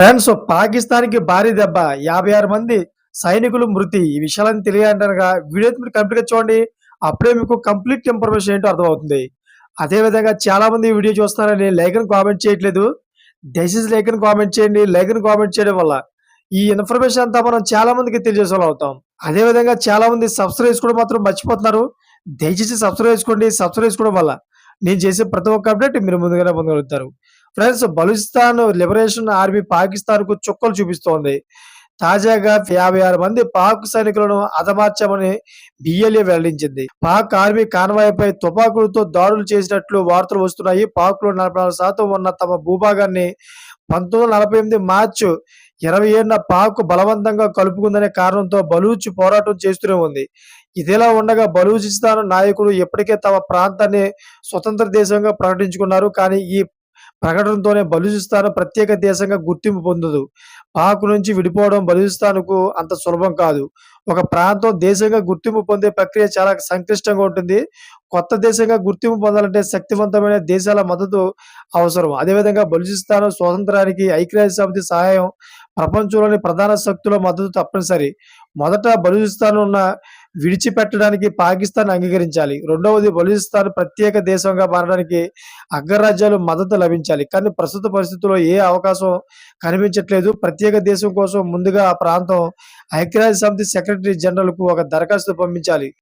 Friends, పాకిస్తాన్‌కి భారీ దెబ్బ. 56 మంది సైనికులు మృతి. ఈ విషయాలన్నీ తెలియాలంటేగనక వీడియో అయితే మీరు కంప్లీట్‌గా చూడండి. అప్పుడే మీకు కంప్లీట్ ఇన్ఫర్మేషన్ ఏంటో అర్థమవుతుంది. అదే విధంగా చాలామంది ఈ వీడియో చూస్తున్నారని లైక్ అని కామెంట్ చేయట్లేదు. దయచేసి లైక్ అని కామెంట్ చేయండి. లైక్ అని కామెంట్ చేయడం వల్ల ఈ ఇన్ఫర్మేషన్ అంతా మనం చాలా మందికి తెలియజేసేవాళ్ళం అవుతాం. అదే విధంగా చాలామంది సబ్స్క్రైబ్ చేసుకోవడం మాత్రం మర్చిపోతున్నారు. దయచేసి సబ్స్క్రైబ్ చేసుకోండి. సబ్స్క్రైబ్ చేసుకోవడం వల్ల నేను చేసే ప్రతి ఒక్క అప్డేట్ మీరు ముందుగానే పొందగలుగుతారు. ఫ్రెండ్స్, బలూచిస్తాన్ లిబరేషన్ ఆర్మీ పాకిస్తాన్‌కు చుక్కలు చూపిస్తోంది. తాజాగా 56 మంది పాక్ సైనికులను హతమార్చామని బిఎల్ఏ వెల్లడించింది. పాక్ ఆర్మీ కాన్వాయ్‌పై తుపాకులతో దాడులు చేసినట్లు వార్తలు వస్తున్నాయి. పాక్‌లో 44% ఉన్న తమ భూభాగాన్ని 1948 మార్చి 27న పాక్ బలవంతంగా కలుపుకుందనే కారణంతో బలూచ్ పోరాటం చేస్తూనే ఉంది. ఇదిలా ఉండగా బలూచిస్తాన్ నాయకులు ఇప్పటికే తమ ప్రాంతాన్ని స్వతంత్ర దేశంగా ప్రకటించుకున్నారు. కానీ ఈ ప్రకటనతోనే బలూచిస్తాన్ ప్రత్యేక దేశంగా గుర్తింపు పొందదు. పాక్ నుంచి విడిపోవడం బలూచిస్తాన్‌కు అంత సులభం కాదు. ఒక ప్రాంతం దేశంగా గుర్తింపు పొందే ప్రక్రియ చాలా సంక్లిష్టంగా ఉంటుంది. కొత్త దేశంగా గుర్తింపు పొందాలంటే శక్తివంతమైన దేశాల మద్దతు అవసరం. అదేవిధంగా బలూచిస్తాన్ స్వాతంత్రానికి ఐక్యరాజ్యసమితి సహాయం, ప్రపంచంలోని ప్రధాన శక్తుల మద్దతు తప్పనిసరి. మొదట బలూచిస్తాన్ విడిచిపెట్టడానికి పాకిస్తాన్ అంగీకరించాలి. రెండవది బలూచిస్తాన్ ప్రత్యేక దేశంగా మారడానికి అగ్రరాజ్యాలు మద్దతు లభించాలి. కానీ ప్రస్తుత పరిస్థితుల్లో ఏ అవకాశం కనిపించట్లేదు. ప్రత్యేక దేశం కోసం ముందుగా ఆ ప్రాంతం ఐక్యరాజ్యసమితి సెక్రటరీ జనరల్‌కు ఒక దరఖాస్తు పంపించాలి.